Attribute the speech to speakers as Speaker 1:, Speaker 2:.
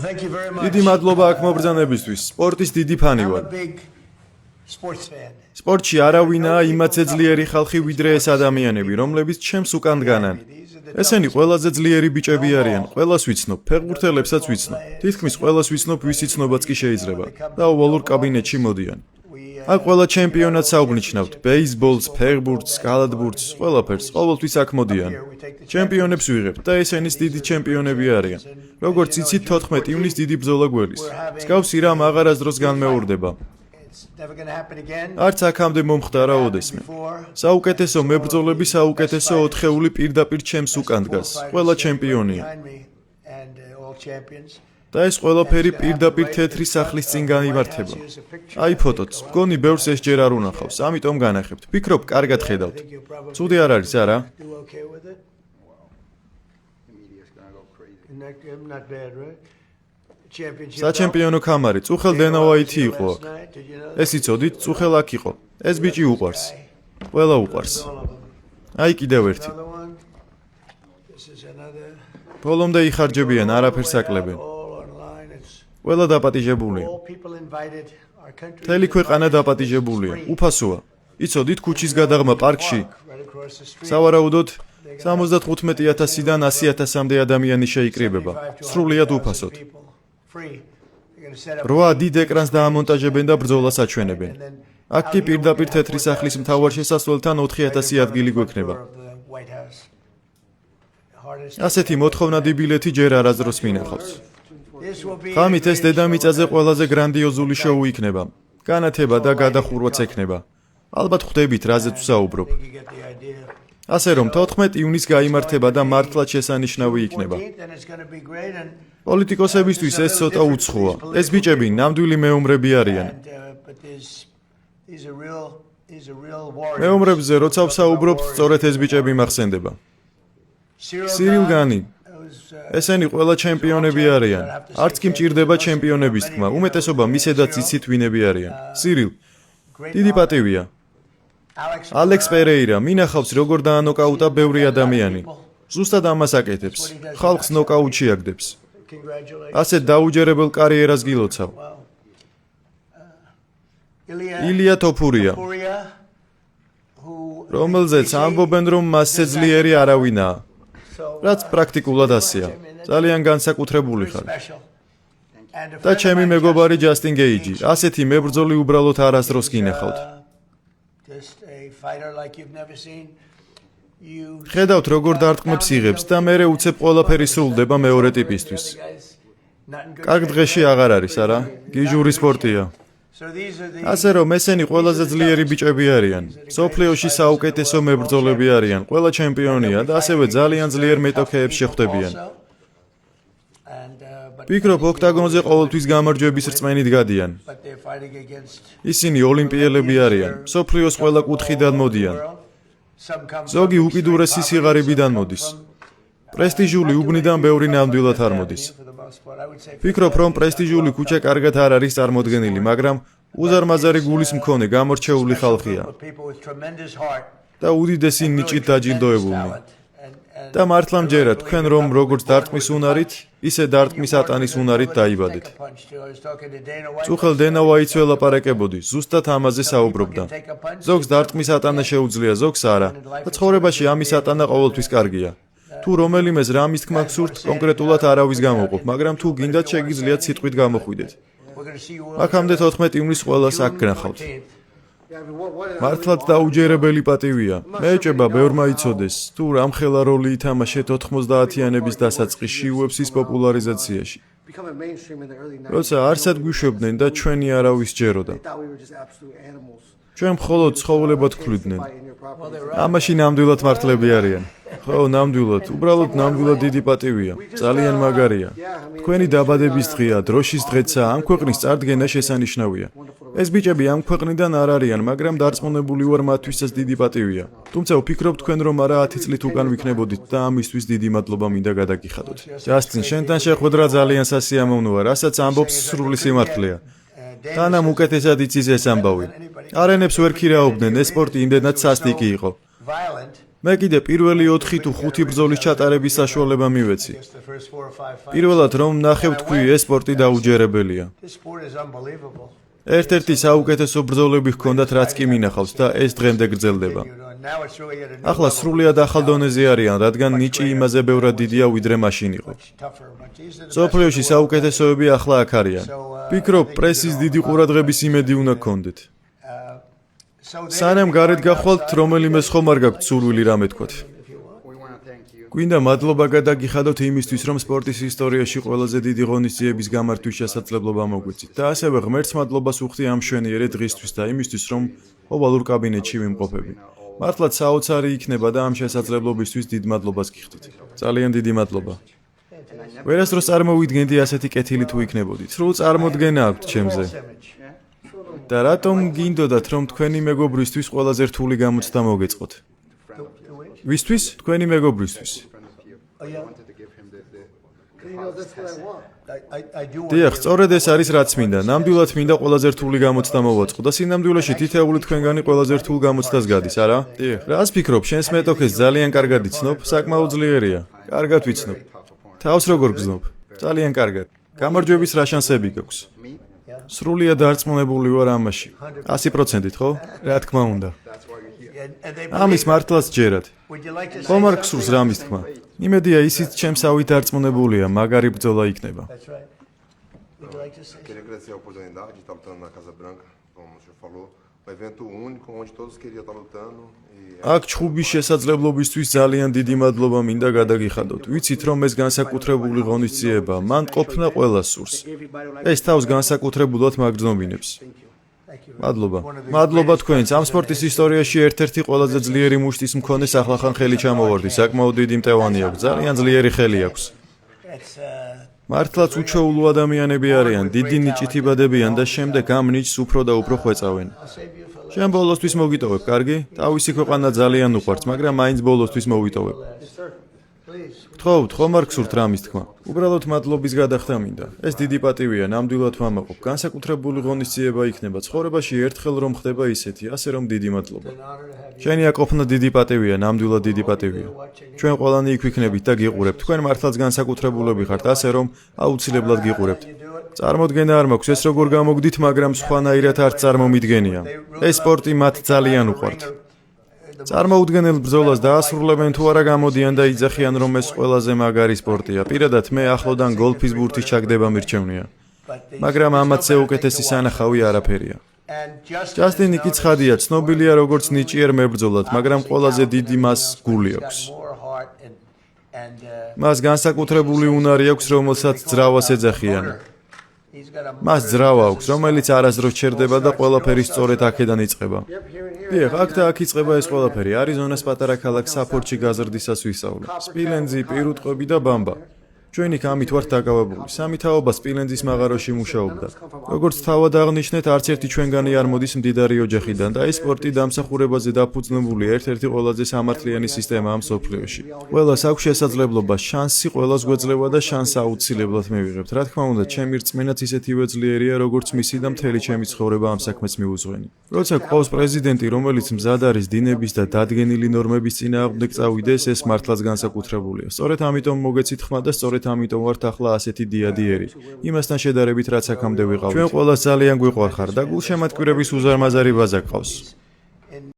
Speaker 1: დიდი მადლობა აქ მობრძანებისთვის. სპორტის დიდი ფანი ვარ. სპორტში არავინაა იმათ ძლიერი ხალხი ვიდრე ეს ადამიანები, რომლებიც ჩემს უკან დგანან. ესენი ყველაზე ძლიერი ბიჭები არიან. ყველას ვიცნობ, ფეხბურთელებსაც ვიცნობ. თითქმის ყველას ვიცნობ, ვის იცნობაც კი შეიძლება. და ოვალურ კაბინეტში მოდიან. აქ ყველა ჩემპიონატს აღვნიშნავთ. ბეისბოლს, ფეხბურთს, კალათბურთს, ყველაფერს, ყოველთვის აქ მოდიან. ჩემპიონებს ვიღებთ და ესენის დიდი ჩემპიონები არიან. როგორც იცით, 14 ივნის დიდი ბრძოლა გველის. მსგავსი რამ აღარასდროს განმეორდება. არც აქამდე მომხდარა ოდესმე. საუკეთესო მებრძოლები საუკეთესო 4-ეული პირდაპირ ჩემს უკან დგას. ყველა ჩემპიონია. და ეს ყველაფერი პირდაპირ თეთრი სახლის წინ განიმართება. აი ფოტოც. მგონი ბევრს ეს ჯერ არ უნახავს, ამიტომ განახებთ. ფიქრობ, კარგად ხედავთ. ცუდი არ არის, არა? საჩემპიონო კამარი, წუხელ დენავაითი იყო აქ. ეს იცოდით, წუხელ აქ იყო. ეს ბიჭი უყვარს. ყველა უყვარს. აი კიდევ ერთი. ბოლომდე იხარჯებიან, არაფერს აკლებენ. ყველა დაპატიჟებულია. მთელი ქვეყანა დაპატიჟებულია. უფასოა. იცოდით, ქუჩის გადაღმა პარკში. სავარაუდოდ 75,000-დან 100,000-მდე ადამიანი შეიკრიბება. სრულიად უფასოდ. 8 დიდ ეკრანს დაამონტაჟებენ და ბრძოლას აჩვენებენ. აქ კი პირდაპირ თეთრი სახლის მთავარ შესასვლელთან 4,000 ადგილი გვექნება. ასეთი მოთხოვნადი ბილეთი ჯერ არასდროს მინახავს. ხამით ეს დედამიწაზე ყველაზე გრანდიოზული შოუ იქნება. განათება და გადახურვაც ექნება. ალბათ ხვდებით, რაზეც ვსაუბრობ. ასე რომ 14 ივნის გაიმართება და მართლაც შესანიშნავი იქნება. პოლიტიკოსებისთვის ეს ცოტა უცხოა. ეს ბიჭები ნამდვილი მეომრები არიან. მეომრებზე როცა ვსაუბრობთ, სწორედ ეს ბიჭები მახსენდება. სირილ განი. ესენი ყველა ჩემპიონები არიან. არც კი მჭირდება ჩემპიონების თქმა. უმეტესობა მისედაც იცით ვინები არიან. სირილ. დიდი პატივია. ალექს პერეირა მინახავს როგორ დაანოკაუტა ბევრი ადამიანი. ზუსტად ამას აკეთებს. ხალხს ნოკაუტში აგდებს. ასე დაუჯერებელ კარიერას გილოცავ. ილია თოფურია, რომელზეც ამბობენ რომ მასზე ძლიერი არავინაა. რაც პრაქტიკულად ასეა. ძალიან განსაკუთრებული ხარ. და ჩემი მეგობარი ჯასტინ გეიჯი, ასეთი მებრძოლი უბრალოდ არასდროს გინახავთ. ხედავთ როგორ დარტყმებს იღებს და მერე უცებ ყველაფერი სრულდება მეორე ტიპისთვის. კარგ დღეში აღარ არის, არა? გიჟური სპორტია. ასე რომ ესენი ყველაზე ძლიერი ბიჭები არიან. სოფლიოში საუკეთესო მებრძოლები არიან, ყველა ჩემპიონია და ასევე ძალიან ძლიერ მეტოქეებს შეხვდებიან. ფიქრობ, ოქტაგონზე ყოველთვის გამარჯვების რწმენით გადიან. ისინი ოლიმპიელები არიან, სოფლიოს ყველა კუთხიდან მოდიან. ზოგი უკიდურესი სიღარიბიდან მოდის. პრესტიჟული უბნიდან ბევრი ნამდვილად არ მოდის. ფიქრობ, რომ პრესტიჟული ქუჩა კარგად არ არის წარმოდგენილი, მაგრამ უზარმაზარი გულის მქონე გამორჩეული ხალხია. და უდიდესი ნიჭით დაჯილდოებულნი. და მართლა მჯერა თქვენ რომ როგორც დარტყმის უნარით, ისე დარტყმის ატანის უნარით დაიბადეთ. წუხელ დენავაითს ველაპარაკებოდი, ზუსტად ამაზე საუბრობდა. ზოგს დარტყმის ატანა შეუძლია, ზოგს არა. და ცხოვრებაში ამის ატანა ყოველთვის კარგია. თუ რომელიმეს რამის თქმა გსურთ, კონკრეტულად არავის გამოყოფ, მაგრამ თუ გინდათ შეგიძლიათ სიტყვით გამოხვიდეთ. აქამდე 14 ივნის ყველას აქ გნახავთ. მართლაც დაუჯერებელი პატივია. მეეჭება ბევრმა იცოდეს, თუ რამხელა როლი ითამაშეთ 90-იანების დასაწყისში UFC-ის პოპულარიზაციაში. როცა არსად გვიშვებდნენ და ჩვენი არავის ჯეროდა. ჩვენ მხოლოდ ცხოველებად გვხვდნენ. ამაში ნამდვილად მართლები არიან. ხო, ნამდვილად, უბრალოდ ნამდვილად დიდი პატივია. ძალიან მაგარია. თქვენი დაბადების დღეა, დროშის დღეცა, ამ ქვეყნის წარდგენა შესანიშნავია. ეს ბიჭები ამ ქვეყნიდან არ არიან, მაგრამ დარწმუნებული ვარ მათთვისაც დიდი პატივია. თუმცა ვფიქრობ თქვენ რომ არა 10 წლით უკან ვიქნებოდით და ამისთვის დიდი მადლობა მინდა გადაგიხადოთ. ჯასტინ, შენთან შეხვედრა ძალიან სასიამოვნოა, რასაც ამბობს სრული სიმართლეა. თანამ უკეთესად იცის ეს ამბავი. არენებს ვერ ქირაობდნენ, ეს სპორტი იმდენად სასტიკი იყო. მე კიდე პირველი 4 თუ 5 ბრძოლის ჩატარების საშუალება მივეცი. პირველად რომ ნახევ თქვი ეს სპორტი დაუჯერებელია. ერთ-ერთი საუკეთესო ბრძოლები ჰქონდათ რაც კი მინახავს და ეს დღემდე გრძელდება. ახლა სრულიად ახალ დონეზე არიან, რადგან ნიჭი იმაზე ბევრად დიდია ვიდრე მაშინ იყო. მსოფლიოში საუკეთესოები ახლა აქ არიან. ვფიქრობ, პრესის დიდი ყურადღების იმედი უნდა გქონდეთ. სანამ გარეთ გახვალთ, რომელიმე ხომ არ გაქვთ სურვილი რამე თქვათ. გვინდა მადლობა გადაგიხადოთ იმისთვის, რომ სპორტის ისტორიაში ყველაზე დიდი ღონისძიების გამართვის შესაძლებლობა მოგვეცით და ასევე ღმერთს მადლობას ვუხდი ამ მშვენიერი დღისთვის და იმისთვის, რომ ოვალურ კაბინეტში ვიმყოფები. მართლაც საოცარი იქნება და ამ შესაძლებლობისთვის დიდ მადლობას გიხდით. ძალიან დიდი მადლობა. ვერასდროს წარმოვიდგენდი ასეთი კეთილი თუ იქნებოდით. სრულ წარმოდგენა აქვთ ჩემზე. და რატომ გინდოდათ, რომ თქვენი მეგობრისთვის ყველაზე რთული გამოცდა მოგეწყოთ? ვისთვის? თქვენი მეგობრისთვის. დიახ, სწორედ ეს არის რაც მინდა. ნამდვილად მინდა ყველაზე რთული გამოცდა მოვაწყო და სინამდვილეში თითოეული თქვენგანი ყველაზე რთულ გამოცდას გადის, არა? დიახ. რას ფიქრობ, შენს მეტოქეს ძალიან კარგად იცნობ? საკმაოდ ძლიერია. კარგად ვიცნობ. თავს როგორ გზნობ? ძალიან კარგად. გამარჯვების რა შანსები გაქვს? სრულიად დარწმუნებული ვარ ამაში. 100%-ით, ხო? რა თქმა უნდა. ამის მართლაც ჯერათ. ხომ არ გსურს რამის თქმა? იმედია ისიც ჩემსავით დარწმუნებულია, მაგარი ბრძოლა იქნება.
Speaker 2: Queria agradecer a oportunidade de estar lutando na Casa Branca, como o senhor falou, um evento único onde todos queriam estar lutando.
Speaker 1: აქ ჩხუბის შესაძლებლობისთვის ძალიან დიდი მადლობა მინდა გადაგიხადოთ. ვიცით რომ ეს განსაკუთრებული ღონისძიება, მან ყოფნა ყველას სურს. ეს თავს განსაკუთრებულად მაგრძნობინებს. მადლობა. მადლობა თქვენს. ამ სპორტის ისტორიაში ერთ-ერთი ყველაზე ძლიერი მუშტის მქონე ახლახან ხელი ჩამოვარდი. საკმაოდ დიდი მტევანი აქვს. ძალიან ძლიერი ხელი აქვს. მართლაც უჩვეულო ადამიანები არიან, დიდი ნიჭით იბადებიან და შემდეგ ამ ნიჭს უფრო და უფრო ხვეწავენ. შენ ბოლოსთვის მოგიტოვებ, კარგი? თავისი ქვეყანა ძალიან უყვართ, მაგრამ მაინც ბოლოსთვის მოვიტოვებ. გთხოვთ, ხომ არ გსურთ რამის თქმა? უბრალოდ მადლობის გადახდა მინდა. ეს დიდი პატივია, ნამდვილად ვამაყობ. განსაკუთრებული ღონისძიება იქნება ცხოვრებაში ერთხელ რომ ხდება ისეთი, ასე რომ დიდი მადლობა. შენი აკოფნა დიდი პატივია, ნამდვილად დიდი პატივია. ჩვენ ყველანი იქ ვიქნებით და გიყურებთ. თქვენ მართლაც განსაკუთრებულები ხართ, ასე რომ აუცილებლად გიყურებთ. წარმოდგენა არ მაქვს ეს როგორ გამოგდით, მაგრამ სხვანაირად არ წარმომიდგენია. ეს სპორტი მათ ძალიან უყვართ. წარმოუდგენელ ბრძოლას დაასრულებენ თუ არა გამოდიან და იძახიან რომ ეს ყველაზე მაგარი სპორტია. პირადად მე ახლოდან გოლფის ბურთის ჩაგდება მირჩევნია. მაგრამ ამათზე უკეთესი სანახავი არაფერია. ჯასტინი კი ცხადია, ცნობილია როგორც ნიჭიერ მებრძოლად, მაგრამ ყველაზე დიდი მას გული აქვს. მას განსაკუთრებული უნარი აქვს, რომელსაც ძრავას ეძახიან. მას ძრავა აქვს, რომელიც არასდროს ჩერდება და ყველაფერი სწორედ აქედან იწყება. დიახ, აქ და აქ იწყება ეს ყველაფერი. არიზონას პატარა ქალაქ საფორდში გაზრდისას ვისწავლე. სპილენძი, პირუტყვები და ბამბა. ჩვენ იქ ამით ვართ დაკავებული. სამი თაობა სპილენძის მაღაროში მუშაობდა. როგორც თავად აღნიშნეთ, არც ერთი ჩვენგანი არ მოდის მდიდარი ოჯახიდან და ეს სპორტი დამსახურებაზე დაფუძნებული ერთ-ერთი ყველაზე სამართლიანი სისტემაა მსოფლიოში. ყველას აქვს შესაძლებლობა, შანსი ყველას გვეძლევა და შანსს აუცილებლად მივიღებთ. რა თქმა უნდა, ჩემი რწმენაც ისეთივე ძლიერია, როგორც მისი და მთელი ჩემი ცხოვრება ამ საქმეს მიუძღვენი. როცა ყავს პრეზიდენტი, რომელიც მზად არის დინების და დადგენილი ნორმების წინააღმდეგ წავიდეს, ეს მართლაც განსაკუთრებულია. სწორედ ამიტომ მოგეცით ხმა და სწორედ ამიტომ ვართ ახლა ასეთი დიადიერი. იმასთან შედარებით რაც აქამდე ვიყავით. ჩვენ ყველას ძალიან გვიყვარხარ და გულშემატკივრების უზარმაზარი ბაზა გყავს.